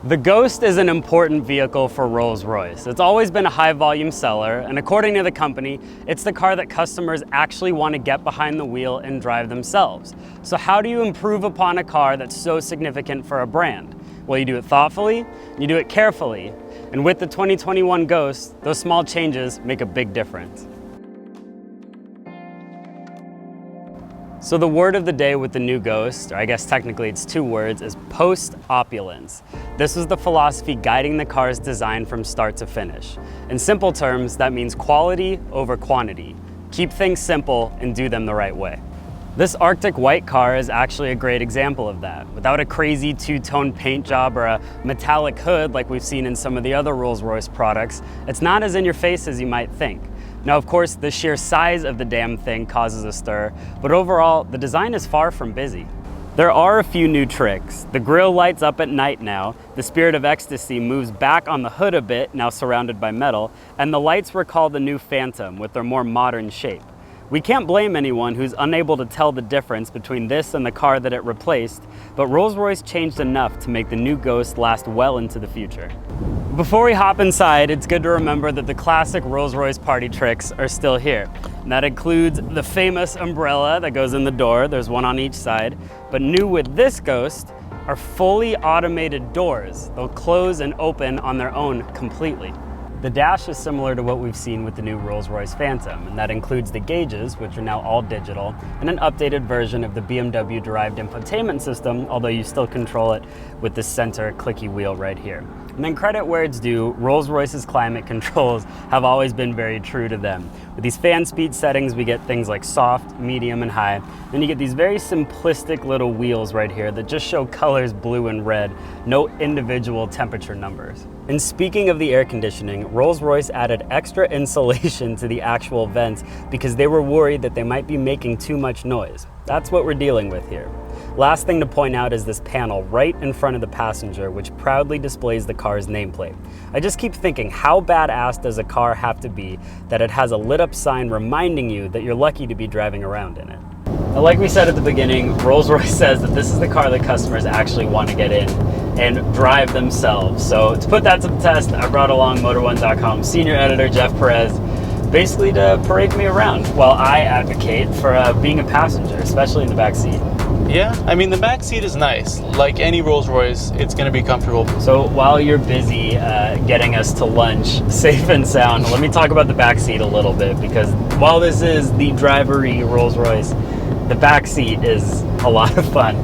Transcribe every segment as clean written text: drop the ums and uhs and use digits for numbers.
The Ghost is an important vehicle for Rolls-Royce. It's always been a high-volume seller, and according to the company, it's the car that customers actually want to get behind the wheel and drive themselves. So how do you improve upon a car that's so significant for a brand? Well, you do it thoughtfully, you do it carefully, and with the 2021 Ghost, those small changes make a big difference. So the word of the day with the new Ghost, or I guess technically it's two words, is post-opulence. This was the philosophy guiding the car's design from start to finish. In simple terms, that means quality over quantity. Keep things simple and do them the right way. This Arctic white car is actually a great example of that. Without a crazy two-tone paint job or a metallic hood like we've seen in some of the other Rolls-Royce products, it's not as in your face as you might think. Now, of course, the sheer size of the damn thing causes a stir, but overall, the design is far from busy. There are a few new tricks. The grille lights up at night now, the Spirit of Ecstasy moves back on the hood a bit, now surrounded by metal, and the lights recall the new Phantom with their more modern shape. We can't blame anyone who's unable to tell the difference between this and the car that it replaced, but Rolls-Royce changed enough to make the new Ghost last well into the future. Before we hop inside, it's good to remember that the classic Rolls-Royce party tricks are still here. And that includes the famous umbrella that goes in the door. There's one on each side. But new with this Ghost are fully automated doors. They'll close and open on their own completely. The dash is similar to what we've seen with the new Rolls-Royce Phantom, and that includes the gauges, which are now all digital, and an updated version of the BMW-derived infotainment system, although you still control it with the center clicky wheel right here. And then credit where it's due, Rolls-Royce's climate controls have always been very true to them. With these fan speed settings, we get things like soft, medium, and high. Then you get these very simplistic little wheels right here that just show colors blue and red, no individual temperature numbers. And speaking of the air conditioning, Rolls-Royce added extra insulation to the actual vents because they were worried that they might be making too much noise. That's what we're dealing with here. Last thing to point out is this panel right in front of the passenger, which proudly displays the car's nameplate. I just keep thinking, how badass does a car have to be that it has a lit up sign reminding you that you're lucky to be driving around in it? Now, like we said at the beginning, Rolls-Royce says that this is the car that customers actually want to get in and drive themselves. So to put that to the test, I brought along Motor1.com senior editor Jeff Perez, basically to parade me around while I advocate for being a passenger, especially in the back seat. Yeah, I mean, the back seat is nice. Like any Rolls-Royce, it's going to be comfortable. So while you're busy getting us to lunch safe and sound, let me talk about the back seat a little bit, because while this is the drivery Rolls-Royce, the back seat is a lot of fun.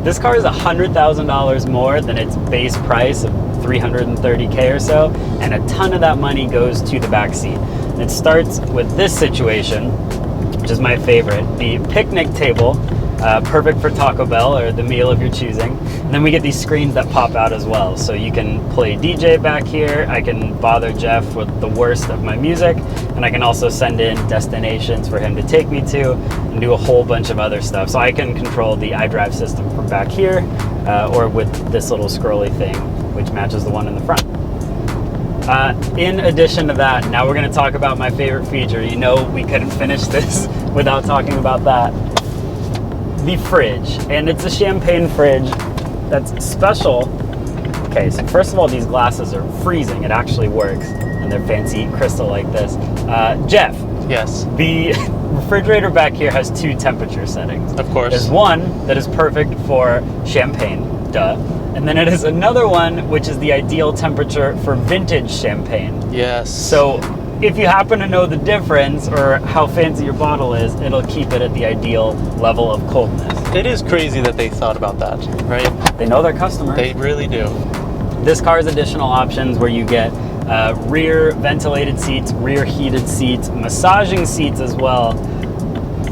This car is $100,000 more than its base price of $330K or so, and a ton of that money goes to the back seat. And it starts with this situation, which is my favorite, the picnic table. Perfect for Taco Bell or the meal of your choosing. And then we get these screens that pop out as well. So you can play DJ back here. I can bother Jeff with the worst of my music. And I can also send in destinations for him to take me to and do a whole bunch of other stuff. So I can control the iDrive system from back here or with this little scrolly thing, which matches the one in the front. In addition to that, now we're going to talk about my favorite feature. You know, we couldn't finish this without talking about that. The fridge, and it's a champagne fridge that's special. Okay, so first of all, these glasses are freezing. It actually works, and they're fancy crystal like this. Jeff. Yes. The refrigerator back here has two temperature settings. Of course. There's one that is perfect for champagne, duh. And then it is another one which is the ideal temperature for vintage champagne. Yes. So if you happen to know the difference or how fancy your bottle is, it'll keep it at the ideal level of coldness. It is crazy that they thought about that, right? They know their customers. They really do. This car has additional options where you get rear ventilated seats, rear heated seats, massaging seats as well.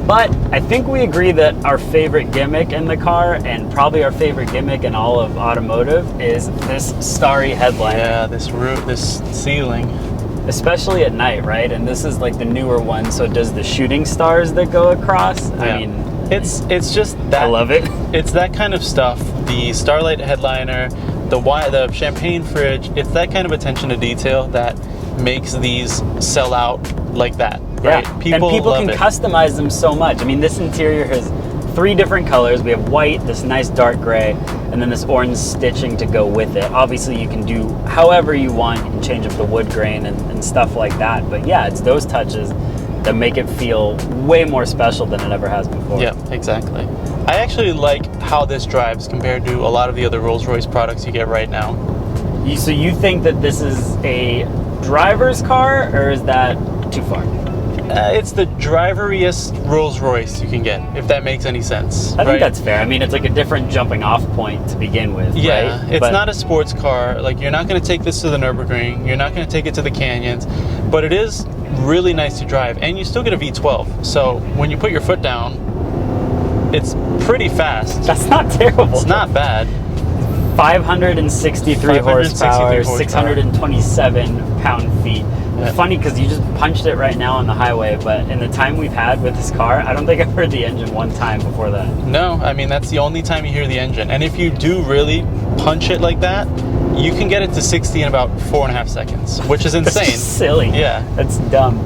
But I think we agree that our favorite gimmick in the car, and probably our favorite gimmick in all of automotive, is this starry headliner. Yeah, this ceiling. Especially at night, right? And this is like the newer one, so does the shooting stars that go across? Yeah. I mean, it's just that. I love it. It's that kind of stuff. The starlight headliner, the champagne fridge. It's that kind of attention to detail that makes these sell out like that. Right? Yeah, people can customize them so much. I mean, this interior has 3 different colors. We have white, this nice dark gray, and then this orange stitching to go with it. Obviously, you can do however you want. You can change up the wood grain and stuff like that. But yeah, it's those touches that make it feel way more special than it ever has before. Yeah, exactly. I actually like how this drives compared to a lot of the other Rolls-Royce products you get right now. So you think that this is a driver's car, or is that too far? It's the driveriest Rolls-Royce you can get, if that makes any sense. I think that's fair. I mean, it's like a different jumping off point to begin with, yeah, right? It's not a sports car. Like, you're not going to take this to the Nürburgring. You're not going to take it to the canyons. But it is really nice to drive. And you still get a V12. So when you put your foot down, it's pretty fast. That's not terrible. It's not bad. 563 horsepower, 627 pound-feet. Yeah. Funny because you just punched it right now on the highway, but in the time we've had with this car, I don't think I've heard the engine one time before that. No, I mean, that's the only time you hear the engine. And if you do really punch it like that, you can get it to 60 in about 4.5 seconds, which is insane. That's silly. Yeah. That's dumb.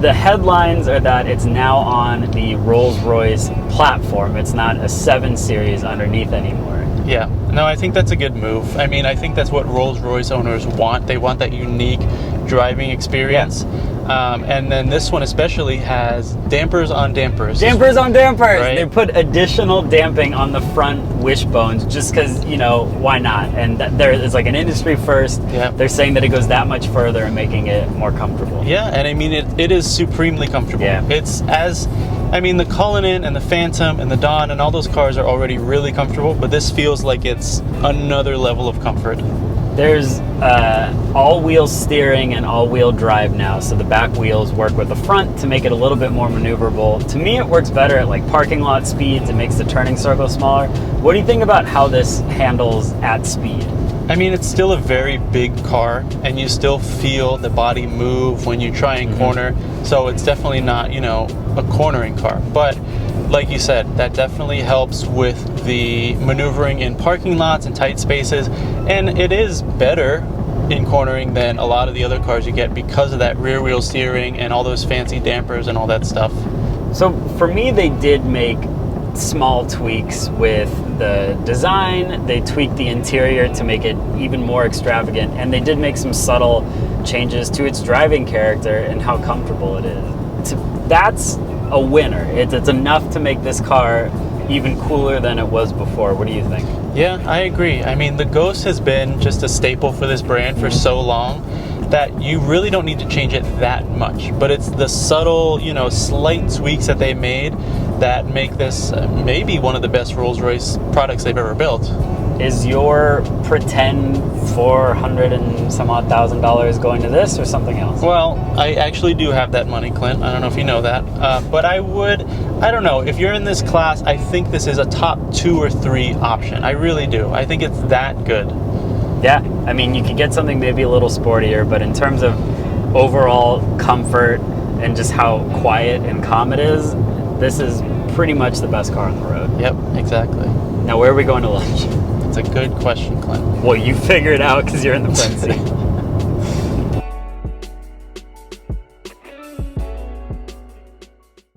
The headlines are that it's now on the Rolls-Royce platform. It's not a 7 Series underneath anymore. Yeah, no, I think that's a good move. I mean, I think that's what Rolls-Royce owners want. They want that unique driving experience. And then this one especially has dampers on dampers. Dampers on dampers! Right? They put additional damping on the front wishbones just because, you know, why not? And there is like an industry first. Yeah. They're saying that it goes that much further and making it more comfortable. Yeah, and I mean, it is supremely comfortable. Yeah. It's I mean, the Cullinan and the Phantom and the Dawn and all those cars are already really comfortable, but this feels like it's another level of comfort. There's all-wheel steering and all-wheel drive now, so the back wheels work with the front to make it a little bit more maneuverable. To me, it works better at like parking lot speeds. It makes the turning circle smaller. What do you think about how this handles at speed? I mean, it's still a very big car, and you still feel the body move when you try and corner, so it's definitely not, you know, a cornering car. But like you said, that definitely helps with the maneuvering in parking lots and tight spaces, and it is better in cornering than a lot of the other cars you get because of that rear wheel steering and all those fancy dampers and all that stuff. So for me, they did make small tweaks with the design. They tweaked the interior to make it even more extravagant, and they did make some subtle changes to its driving character and how comfortable it is. That's a winner. It's enough to make this car even cooler than it was before. What do you think? Yeah, I agree. I mean, the Ghost has been just a staple for this brand for so long that you really don't need to change it that much. But it's the subtle, you know, slight tweaks that they made that make this maybe one of the best Rolls-Royce products they've ever built. Is your pretend $400 and some odd thousand going to this or something else? Well, I actually do have that money, Clint. I don't know if you know that. But I don't know, if you're in this class, I think this is a top 2 or 3 option. I really do. I think it's that good. Yeah, I mean, you could get something maybe a little sportier, but in terms of overall comfort and just how quiet and calm it is, this is pretty much the best car on the road. Yep, exactly. Now, where are we going to lunch? It's a good question, Clint. Well, you figure it out because you're in the front seat.